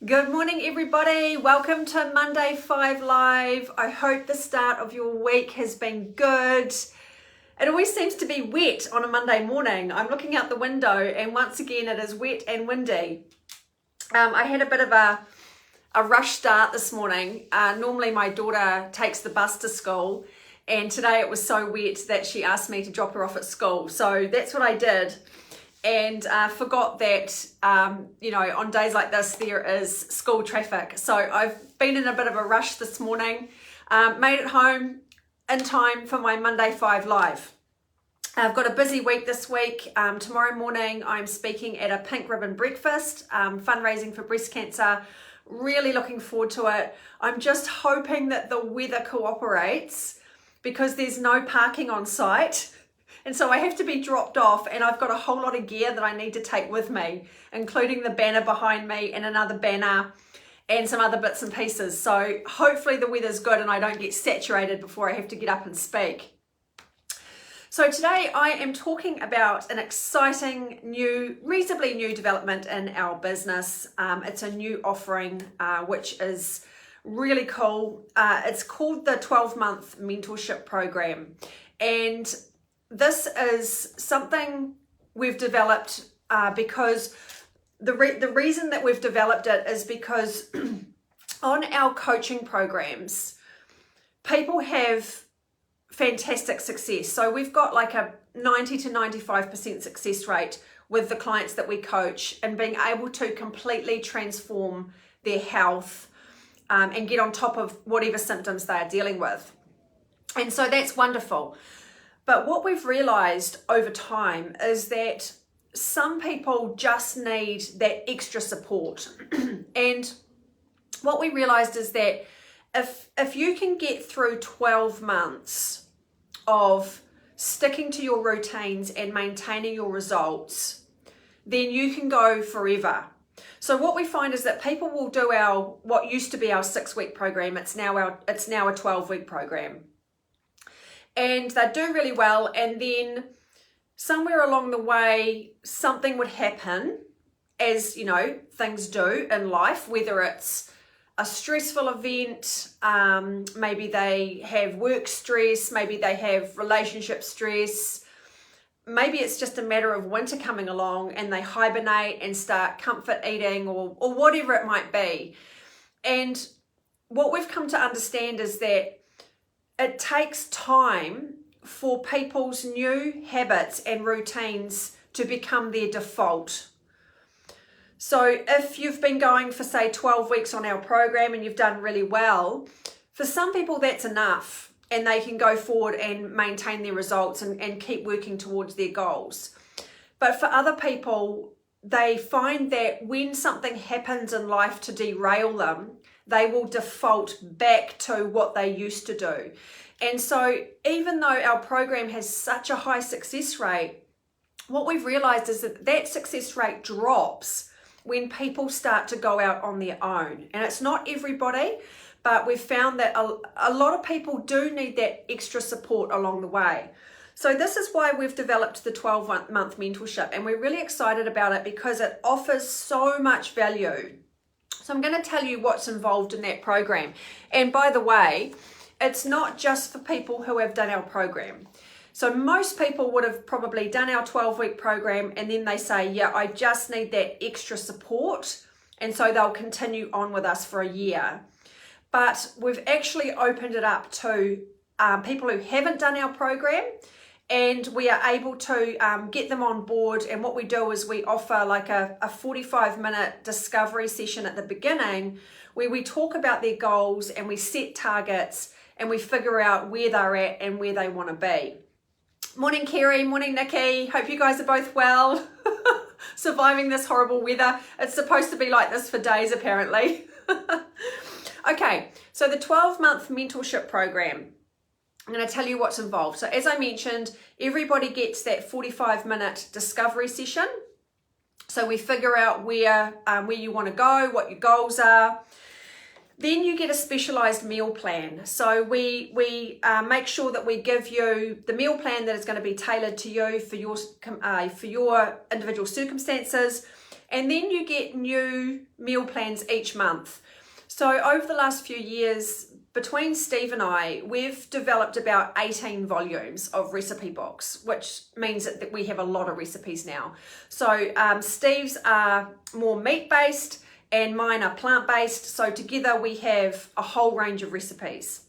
Good morning, everybody. Welcome to Monday 5 Live. I hope the start of your week has been good. It always seems to be wet on a Monday morning. I'm looking out the window and once again it is wet and windy. I had a bit of a rush start this morning. Normally my daughter takes the bus to school and today it was so wet that she asked me to drop her off at school. So that's what I did. And forgot that, on days like this, there is school traffic. So I've been in a bit of a rush this morning, made it home in time for my Monday 5 Live. I've got a busy week this week. Tomorrow morning, I'm speaking at a pink ribbon breakfast, fundraising for breast cancer. Really looking forward to it. I'm just hoping that the weather cooperates because there's no parking on site. And so I have to be dropped off and I've got a whole lot of gear that I need to take with me, including the banner behind me and another banner and some other bits and pieces. So hopefully the weather's good and I don't get saturated before I have to get up and speak. So today I am talking about an exciting reasonably new development in our business. It's a new offering, which is really cool. It's called the 12-month mentorship program. And this is something we've developed because the reason that we've developed it is because on our coaching programs, people have fantastic success. So we've got like a 90 to 95% success rate with the clients that we coach and being able to completely transform their health and get on top of whatever symptoms they are dealing with. And so that's wonderful. But what we've realized over time is that some people just need that extra support. And what we realized is that if you can get through 12 months of sticking to your routines and maintaining your results, then you can go forever. So what we find is that people will do what used to be our 6-week program. It's now a 12-week program. And they do really well, and then somewhere along the way something would happen, as things do in life, whether it's a stressful event, maybe they have work stress, maybe they have relationship stress, maybe it's just a matter of winter coming along and they hibernate and start comfort eating or whatever it might be. And what we've come to understand is that it takes time for people's new habits and routines to become their default. So if you've been going for say 12 weeks on our program and you've done really well, for some people that's enough and they can go forward and maintain their results and keep working towards their goals. But for other people, they find that when something happens in life to derail them, they will default back to what they used to do. And so even though our program has such a high success rate, what we've realized is that success rate drops when people start to go out on their own. And it's not everybody, but we've found that a lot of people do need that extra support along the way. So this is why we've developed the 12-month mentorship, and we're really excited about it because it offers so much value. So I'm going to tell you what's involved in that program. And by the way, it's not just for people who have done our program. So most people would have probably done our 12-week program and then they say, yeah, I just need that extra support. And so they'll continue on with us for a year. But we've actually opened it up to people who haven't done our program, and we are able to get them on board. And what we do is we offer like a 45-minute discovery session at the beginning where we talk about their goals and we set targets and we figure out where they're at and where they want to be. Morning, Kerry. Morning, Nikki. Hope you guys are both well. Surviving this horrible weather. It's supposed to be like this for days, apparently. Okay, so the 12-month mentorship program. I'm going to tell you what's involved. So as I mentioned, everybody gets that 45-minute discovery session. So we figure out where you want to go, what your goals are. Then you get a specialized meal plan. So we make sure that we give you the meal plan that is going to be tailored to you for your individual circumstances. And then you get new meal plans each month. So over the last few years, between Steve and I, we've developed about 18 volumes of recipe books, which means that we have a lot of recipes now. So Steve's are more meat-based and mine are plant-based. So together we have a whole range of recipes.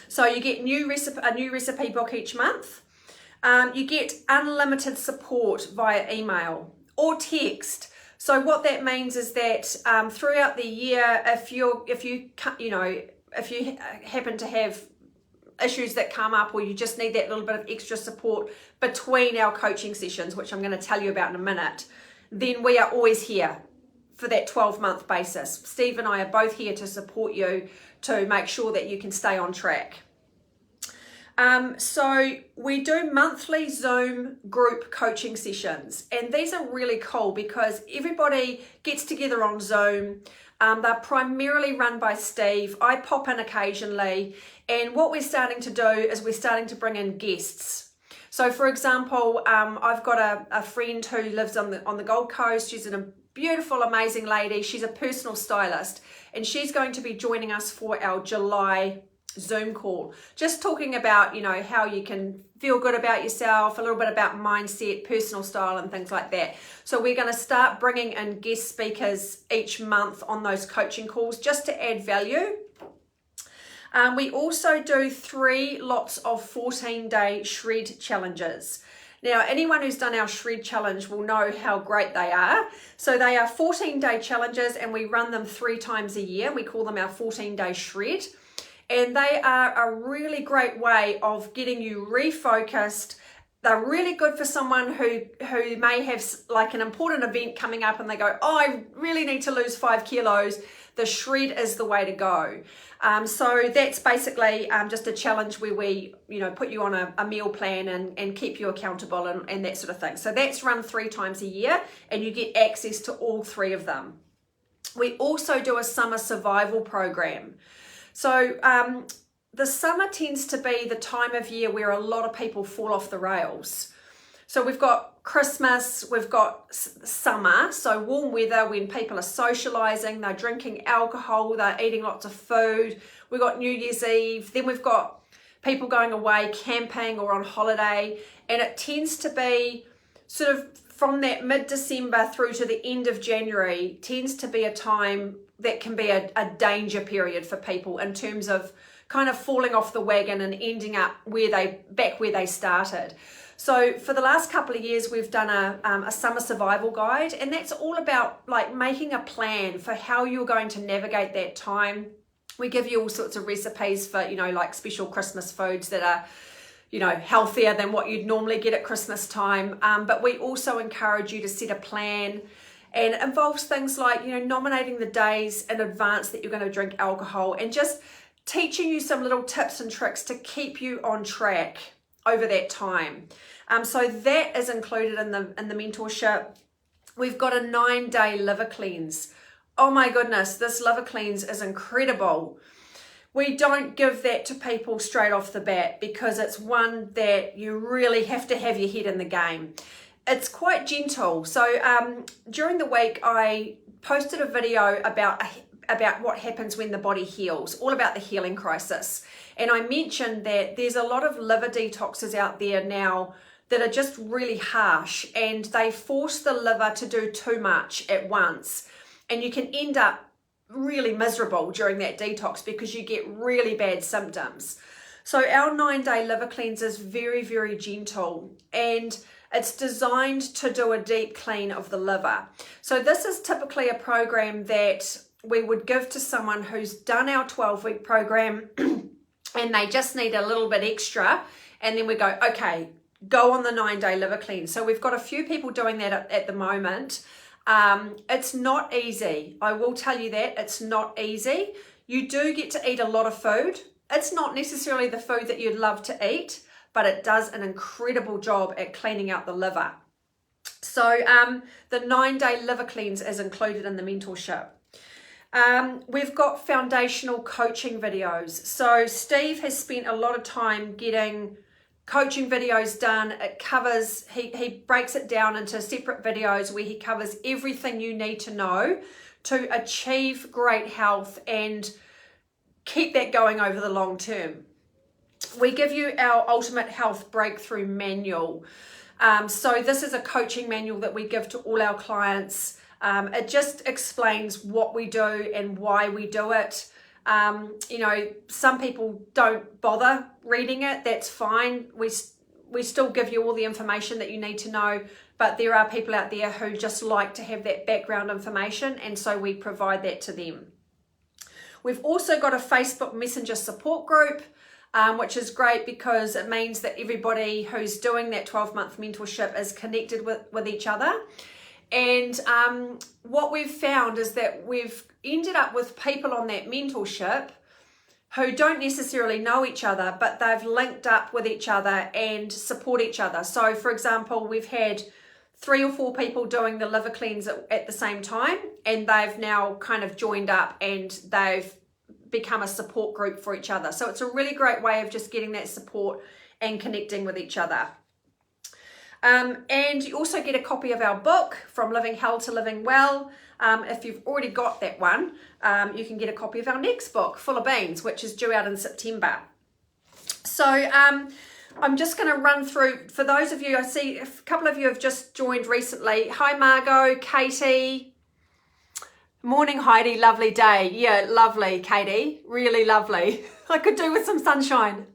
So you get a new recipe book each month. You get unlimited support via email or text. So what that means is that throughout the year, if you happen to have issues that come up, or you just need that little bit of extra support between our coaching sessions, which I'm going to tell you about in a minute, then we are always here for that 12-month basis. Steve and I are both here to support you to make sure that you can stay on track. So we do monthly Zoom group coaching sessions, and these are really cool because everybody gets together on Zoom. They're primarily run by Steve. I pop in occasionally, and what we're starting to do is we're starting to bring in guests. So for example, I've got a friend who lives on the Gold Coast. She's a beautiful, amazing lady. She's a personal stylist, and she's going to be joining us for our July Zoom call, just talking about, how you can feel good about yourself, a little bit about mindset, personal style, and things like that. So we're going to start bringing in guest speakers each month on those coaching calls just to add value. We also do 3 lots of 14-day shred challenges. Now, anyone who's done our shred challenge will know how great they are. So they are 14-day challenges, and we run them 3 times a year. We call them our 14-day shred. And they are a really great way of getting you refocused. They're really good for someone who may have like an important event coming up and they go, oh, I really need to lose 5 kilos. The shred is the way to go. So that's basically just a challenge where we, put you on a meal plan and keep you accountable and that sort of thing. So that's run 3 times a year, and you get access to all 3 of them. We also do a summer survival program. So the summer tends to be the time of year where a lot of people fall off the rails. So we've got Christmas, we've got summer, so warm weather when people are socializing, they're drinking alcohol, they're eating lots of food. We've got New Year's Eve, then we've got people going away camping or on holiday, and it tends to be sort of from that mid-December through to the end of January tends to be a time that can be a danger period for people in terms of kind of falling off the wagon and ending up back where they started. So for the last couple of years, we've done a summer survival guide, and that's all about like making a plan for how you're going to navigate that time. We give you all sorts of recipes for, like special Christmas foods that are, healthier than what you'd normally get at Christmas time. But we also encourage you to set a plan, and it involves things like, nominating the days in advance that you're going to drink alcohol, and just teaching you some little tips and tricks to keep you on track over that time. So that is included in the mentorship. We've got a 9-day liver cleanse. Oh my goodness, this liver cleanse is incredible. We don't give that to people straight off the bat because it's one that you really have to have your head in the game. It's quite gentle. So during the week, I posted a video about what happens when the body heals, all about the healing crisis. And I mentioned that there's a lot of liver detoxes out there now that are just really harsh, and they force the liver to do too much at once. And you can end up really miserable during that detox because you get really bad symptoms. So our 9-day liver cleanse is very, very gentle, and it's designed to do a deep clean of the liver. So this is typically a program that we would give to someone who's done our 12-week program and they just need a little bit extra, and then we go, okay, go on the 9-day liver cleanse. So we've got a few people doing that at the moment. It's not easy. I will tell you that it's not easy. You do get to eat a lot of food. It's not necessarily the food that you'd love to eat, but it does an incredible job at cleaning out the liver. So the 9-day liver cleanse is included in the mentorship. We've got foundational coaching videos. So Steve has spent a lot of time getting coaching videos done. It covers, he breaks it down into separate videos where he covers everything you need to know to achieve great health and keep that going over the long term. We give you our Ultimate Health Breakthrough Manual. So this is a coaching manual that we give to all our clients. It just explains what we do and why we do it. You know, some people don't bother reading it. That's fine. We still give you all the information that you need to know, but there are people out there who just like to have that background information, and so we provide that to them. We've also got a Facebook Messenger support group, which is great because it means that everybody who's doing that 12-month mentorship is connected with each other. And what we've found is that we've ended up with people on that mentorship who don't necessarily know each other, but they've linked up with each other and support each other. So for example, we've had 3 or 4 people doing the liver cleanse at the same time, and they've now kind of joined up and they've become a support group for each other. So it's a really great way of just getting that support and connecting with each other. And you also get a copy of our book, From Living Hell to Living Well. If you've already got that one, you can get a copy of our next book, Full of Beans, which is due out in September. So I'm just going to run through, for those of you, I see a couple of you have just joined recently. Hi Margot, Katie. Morning Heidi, lovely day. Yeah, lovely Katie, really lovely. I could do with some sunshine.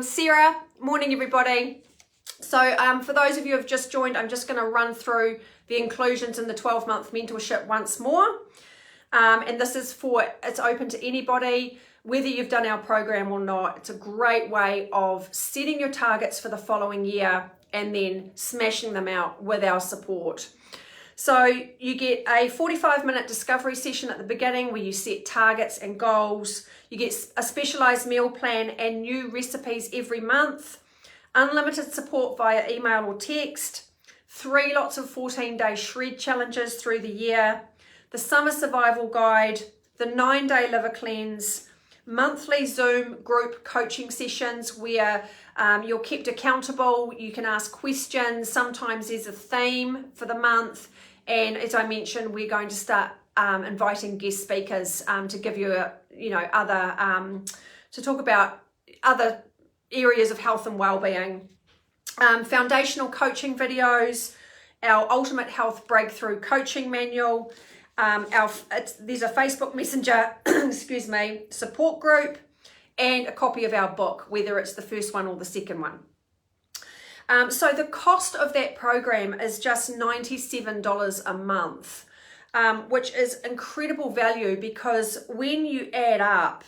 Sarah, morning everybody. So for those of you who have just joined, I'm just going to run through the inclusions in the 12-month mentorship once more. And this is it's open to anybody, whether you've done our program or not. It's a great way of setting your targets for the following year and then smashing them out with our support. So you get a 45-minute discovery session at the beginning where you set targets and goals. You get a specialized meal plan and new recipes every month. Unlimited support via email or text, 3 lots of 14-day shred challenges through the year, the summer survival guide, the 9-day liver cleanse, monthly Zoom group coaching sessions where you're kept accountable, you can ask questions, sometimes there's a theme for the month, and as I mentioned, we're going to start inviting guest speakers to give you to talk about other areas of health and well-being. Foundational coaching videos, our Ultimate Health Breakthrough Coaching Manual, there's a Facebook Messenger excuse me, support group, and a copy of our book, whether it's the first one or the second one. So the cost of that program is just $97 a month, which is incredible value because when you add up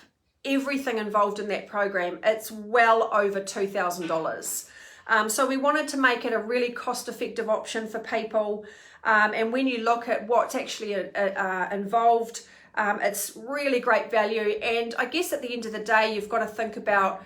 everything involved in that program, it's well over $2,000. So we wanted to make it a really cost-effective option for people. And when you look at what's actually involved, it's really great value. And I guess at the end of the day, you've got to think about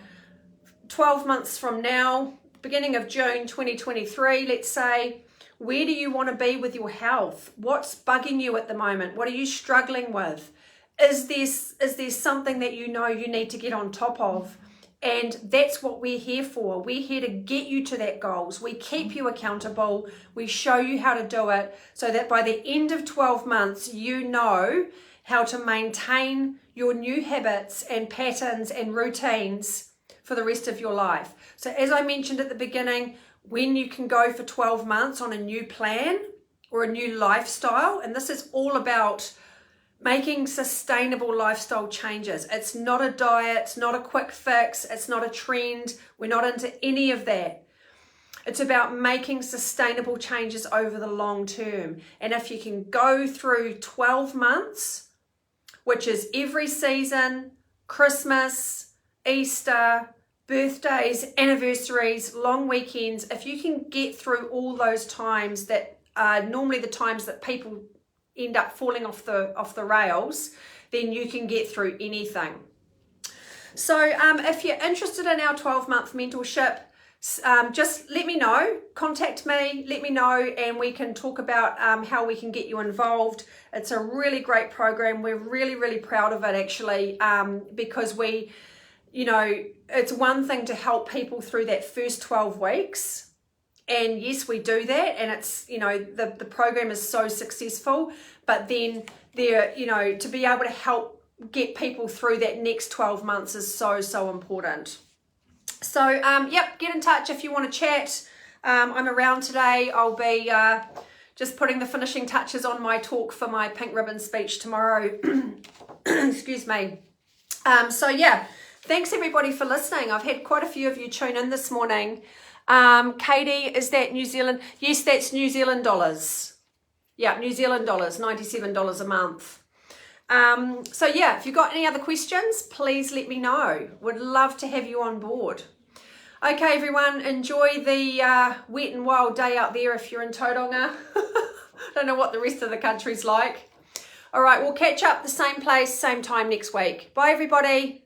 12 months from now, beginning of June 2023, let's say, where do you want to be with your health? What's bugging you at the moment? What are you struggling with? Is there something that you know you need to get on top of? And that's what we're here for. We're here to get you to that goals. We keep you accountable. We show you how to do it so that by the end of 12 months, you know how to maintain your new habits and patterns and routines for the rest of your life. So as I mentioned at the beginning, when you can go for 12 months on a new plan or a new lifestyle, and this is all about making sustainable lifestyle changes. It's not a diet, it's not a quick fix, it's not a trend. We're not into any of that. It's about making sustainable changes over the long term. And if you can go through 12 months, which is every season, Christmas, Easter, birthdays, anniversaries, long weekends, if you can get through all those times that are normally the times that people end up falling off the rails, then you can get through anything. So if you're interested in our 12-month mentorship, just let me know, contact me, let me know, and we can talk about how we can get you involved. It's a really great program. We're really, really proud of it actually, because we it's one thing to help people through that first 12 weeks. And yes, we do that. And it's, the program is so successful, but then to be able to help get people through that next 12 months is so, so important. So, get in touch if you want to chat. I'm around today. I'll be just putting the finishing touches on my talk for my pink ribbon speech tomorrow. Excuse me. Thanks everybody for listening. I've had quite a few of you tune in this morning. Katie, is that New Zealand? Yes, that's New Zealand dollars. Yeah, New Zealand dollars, $97 a month. If you've got any other questions, please let me know. Would love to have you on board. Okay, everyone, enjoy the wet and wild day out there if you're in Tauranga. Don't know what the rest of the country's like. All right, we'll catch up the same place, same time next week. Bye, everybody.